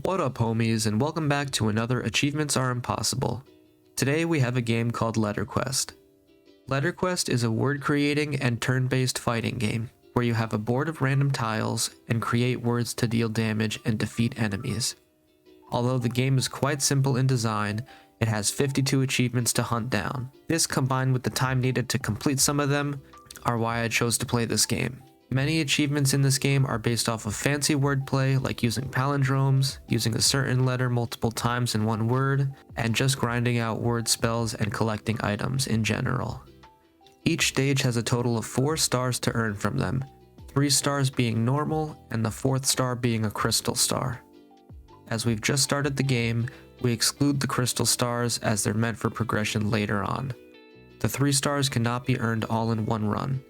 What up, homies, and welcome back to another Achievements Are Impossible. Today we have a game called Letterquest. Letterquest is a word creating and turn-based fighting game where you have a board of random tiles and create words to deal damage and defeat enemies. Although the game is quite simple in design, it has 52 achievements to hunt down. This, combined with the time needed to complete some of them, are why I chose to play this game. Many achievements in this game are based off of fancy wordplay, like using palindromes, using a certain letter multiple times in one word, and just grinding out word spells and collecting items in general. Each stage has a total of 4 stars to earn from them, 3 stars being normal and the 4th star being a crystal star. As we've just started the game, we exclude the crystal stars as they're meant for progression later on. The 3 stars cannot be earned all in one run.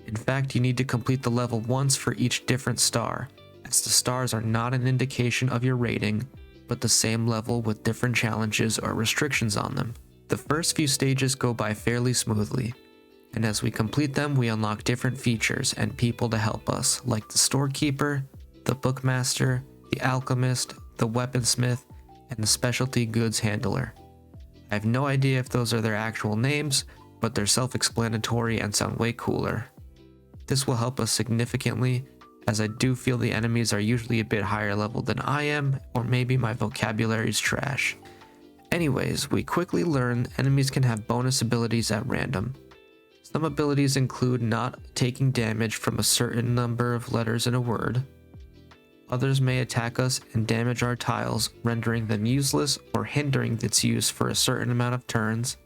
In fact, you need to complete the level once for each different star, as the stars are not an indication of your rating, but the same level with different challenges or restrictions on them. The first few stages go by fairly smoothly, and as we complete them, we unlock different features and people to help us, like the storekeeper, the bookmaster, the alchemist, the weaponsmith, and the specialty goods handler. I have no idea if those are their actual names, but they're self-explanatory and sound way cooler. This will help us significantly, as I do feel the enemies are usually a bit higher level than I am, or maybe my vocabulary is trash. Anyways, we quickly learn enemies can have bonus abilities at random. Some abilities include not taking damage from a certain number of letters in a word. Others may attack us and damage our tiles, rendering them useless or hindering its use for a certain amount of turns.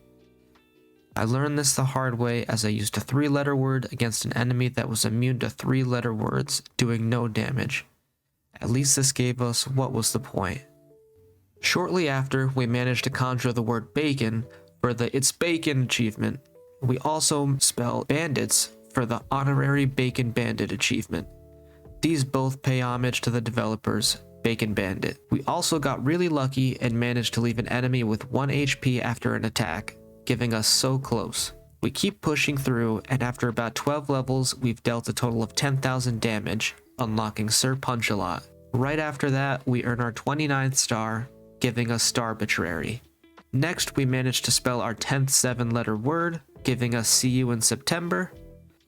I learned this the hard way as I used a 3-letter word against an enemy that was immune to 3-letter words, doing no damage. At least this gave us what was the point. Shortly after, we managed to conjure the word bacon for the It's Bacon achievement. We also spell bandits for the honorary Bacon Bandit achievement. These both pay homage to the developers, Bacon Bandit. We also got really lucky and managed to leave an enemy with 1 HP after an attack, giving us so close. We keep pushing through, and after about 12 levels, we've dealt a total of 10,000 damage, unlocking Sir Punch-a-Lot. Right after that, we earn our 29th star, giving us Star Arbitrary. Next, we managed to spell our 10th 7-letter word, giving us See You in September,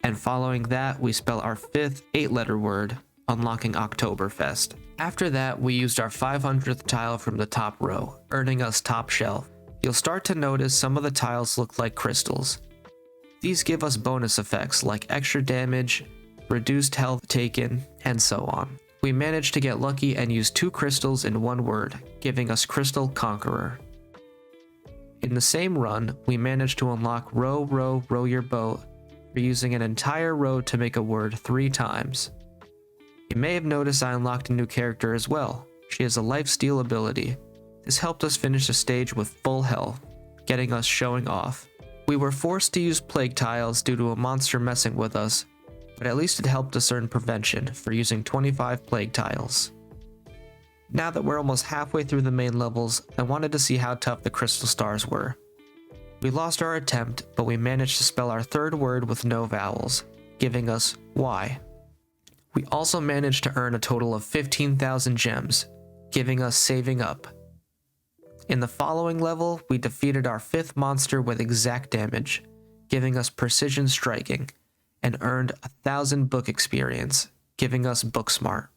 and following that, we spell our 5th 8-letter word, unlocking Oktoberfest. After that, we used our 500th tile from the top row, earning us Top Shelf. You'll start to notice some of the tiles look like crystals. These give us bonus effects like extra damage, reduced health taken, and so on. We managed to get lucky and use 2 crystals in one word, giving us Crystal Conqueror. In the same run, we managed to unlock Row, Row, Row Your Boat for using an entire row to make a word 3 times. You may have noticed I unlocked a new character as well. She has a lifesteal ability. This helped us finish the stage with full health, getting us showing off. We were forced to use plague tiles due to a monster messing with us, but at least it helped us earn prevention for using 25 plague tiles. Now that we're almost halfway through the main levels, I wanted to see how tough the crystal stars were. We lost our attempt, but we managed to spell our 3rd word with no vowels, giving us Y. We also managed to earn a total of 15,000 gems, giving us Saving Up. In the following level, we defeated our 5th monster with exact damage, giving us Precision Striking, and earned 1,000 book experience, giving us Booksmart.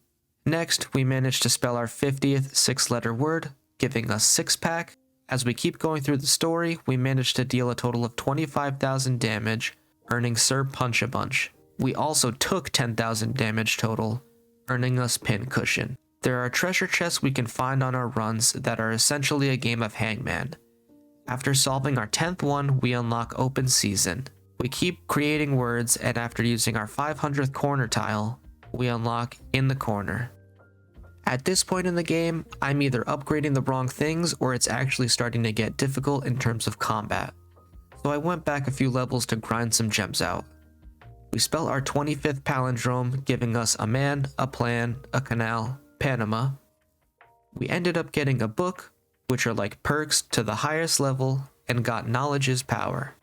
Next, we managed to spell our 50th 6-letter word, giving us 6-pack. As we keep going through the story, we managed to deal a total of 25,000 damage, earning Sir Punch-a-Bunch. We also took 10,000 damage total, earning us Pincushion. There are treasure chests we can find on our runs that are essentially a game of Hangman. After solving our 10th one, we unlock Open Season. We keep creating words, and after using our 500th corner tile, we unlock In the Corner. At this point in the game, I'm either upgrading the wrong things or it's actually starting to get difficult in terms of combat. So I went back a few levels to grind some gems out. We spell our 25th palindrome, giving us a man, a plan, a canal, Panama. We ended up getting a book, which are like perks to the highest level, and got Knowledge is Power.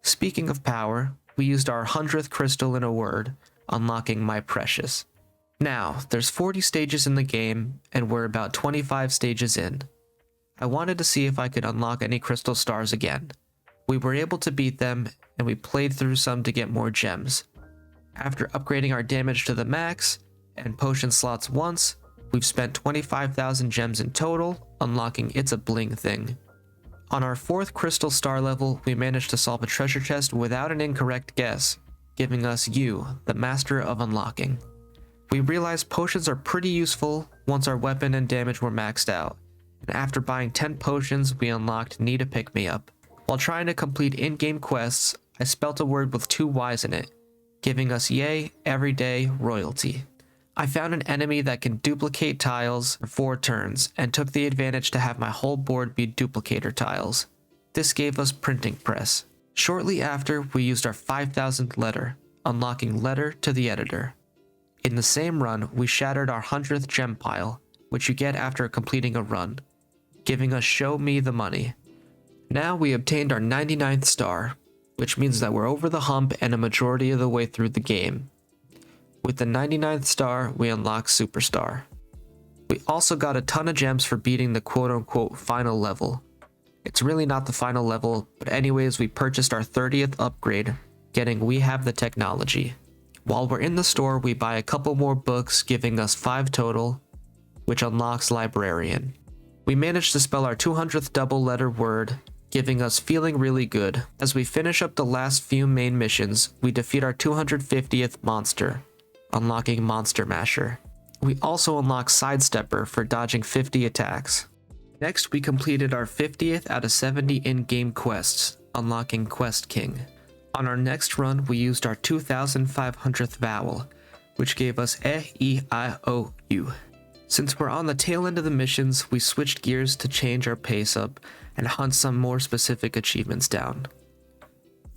Speaking of power, we used our 100th crystal in a word, unlocking My Precious. Now, there's 40 stages in the game, and we're about 25 stages in. I wanted to see if I could unlock any crystal stars again. We were able to beat them, and we played through some to get more gems. After upgrading our damage to the max, and potion slots once, we've spent 25,000 gems in total, unlocking It's a Bling thing. On our 4th crystal star level, we managed to solve a treasure chest without an incorrect guess, giving us you, the master of unlocking. We realized potions are pretty useful once our weapon and damage were maxed out, and after buying 10 potions, we unlocked Need a Pick-Me-Up. While trying to complete in-game quests, I spelt a word with 2 Y's in it, giving us yay, everyday, royalty. I found an enemy that can duplicate tiles for 4 turns, and took the advantage to have my whole board be duplicator tiles. This gave us printing press. Shortly after, we used our 5,000th letter, unlocking Letter to the Editor. In the same run, we shattered our 100th gem pile, which you get after completing a run, giving us Show Me the Money. Now we obtained our 99th star, which means that we're over the hump and a majority of the way through the game. With the 99th star, we unlock Superstar. We also got a ton of gems for beating the quote-unquote final level. It's really not the final level, but anyways, we purchased our 30th upgrade, getting We Have the Technology. While we're in the store, we buy a couple more books, giving us 5 total, which unlocks Librarian. We managed to spell our 200th double letter word, giving us Feeling Really Good. As we finish up the last few main missions, we defeat our 250th monster, unlocking Monster Masher. We also unlock Sidestepper for dodging 50 attacks. Next, we completed our 50th out of 70 in-game quests, unlocking Quest King. On our next run, we used our 2,500th vowel, which gave us E-I-O-U. Since we're on the tail end of the missions, we switched gears to change our pace up and hunt some more specific achievements down.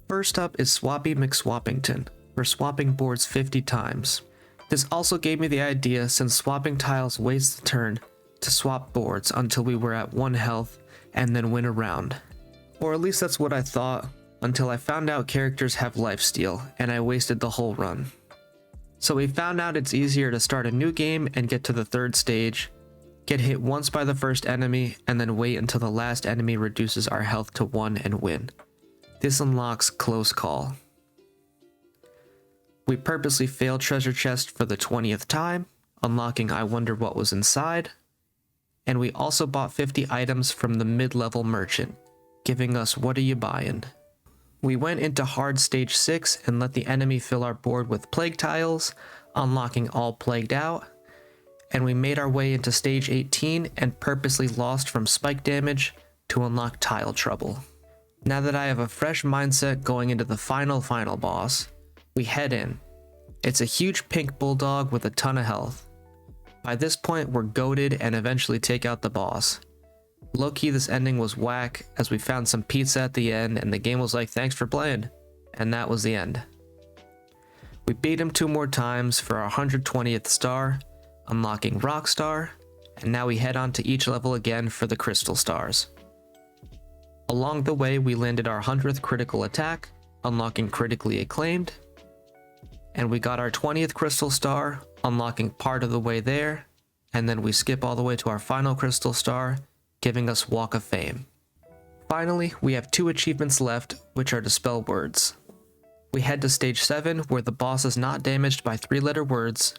First up is Swappy McSwappington, for swapping boards 50 times. This also gave me the idea, since swapping tiles wastes the turn, to swap boards until we were at 1 health and then win a round. Or at least that's what I thought, until I found out characters have lifesteal, and I wasted the whole run. So we found out it's easier to start a new game and get to the 3rd stage, get hit once by the first enemy, and then wait until the last enemy reduces our health to 1 and win. This unlocks Close Call. We purposely failed treasure chest for the 20th time, unlocking I Wonder What Was Inside, and we also bought 50 items from the mid-level merchant, giving us What Are You Buying? We went into hard stage 6 and let the enemy fill our board with plague tiles, unlocking All Plagued Out, and we made our way into stage 18 and purposely lost from spike damage to unlock Tile Trouble. Now that I have a fresh mindset going into the final boss, we head in. It's a huge pink bulldog with a ton of health. By this point, we're goated and eventually take out the boss. Low-key, this ending was whack, as we found some pizza at the end and the game was like, thanks for playing, and that was the end. We beat him 2 more times for our 120th star, unlocking Rockstar, and now we head on to each level again for the crystal stars. Along the way, we landed our 100th critical attack, unlocking Critically Acclaimed, and we got our 20th crystal star, unlocking part of the way there, and then we skip all the way to our final crystal star, giving us Walk of Fame. Finally, we have 2 achievements left, which are to spell words. We head to stage 7, where the boss is not damaged by 3-letter words,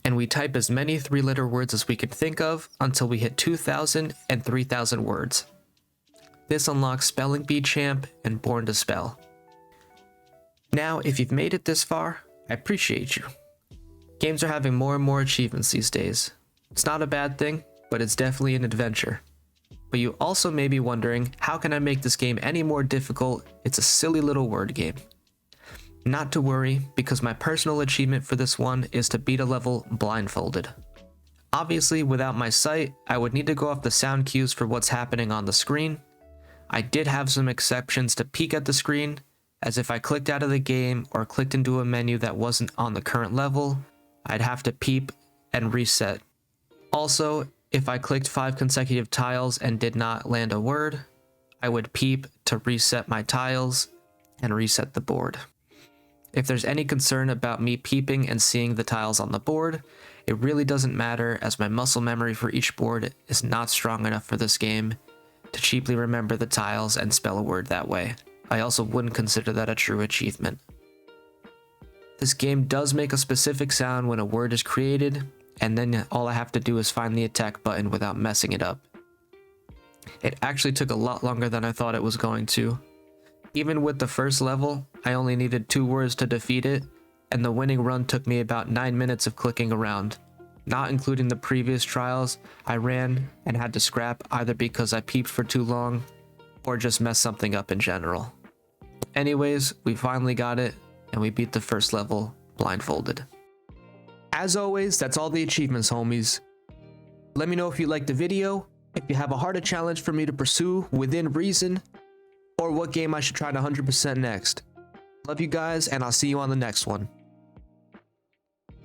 and we type as many 3-letter words as we can think of until we hit 2,000 and 3,000 words. This unlocks Spelling Bee Champ and Born to Spell. Now, if you've made it this far, I appreciate you. Games are having more and more achievements these days. It's not a bad thing, but it's definitely an adventure. But you also may be wondering, how can I make this game any more difficult? It's a silly little word game. Not to worry, because my personal achievement for this one is to beat a level blindfolded. Obviously, without my sight, I would need to go off the sound cues for what's happening on the screen. I did have some exceptions to peek at the screen, as if I clicked out of the game or clicked into a menu that wasn't on the current level, I'd have to peep and reset. Also, if I clicked 5 consecutive tiles and did not land a word, I would peep to reset my tiles and reset the board. If there's any concern about me peeping and seeing the tiles on the board, it really doesn't matter, as my muscle memory for each board is not strong enough for this game to cheaply remember the tiles and spell a word that way. I also wouldn't consider that a true achievement. This game does make a specific sound when a word is created, and then all I have to do is find the attack button without messing it up. It actually took a lot longer than I thought it was going to. Even with the first level, I only needed 2 words to defeat it, and the winning run took me about 9 minutes of clicking around, not including the previous trials I ran and had to scrap either because I peeped for too long or just messed something up in general. Anyways, we finally got it, and we beat the first level blindfolded. As always, that's all the achievements, homies. Let me know if you liked the video, if you have a harder challenge for me to pursue within reason, or what game I should try to 100% next. Love you guys, and I'll see you on the next one.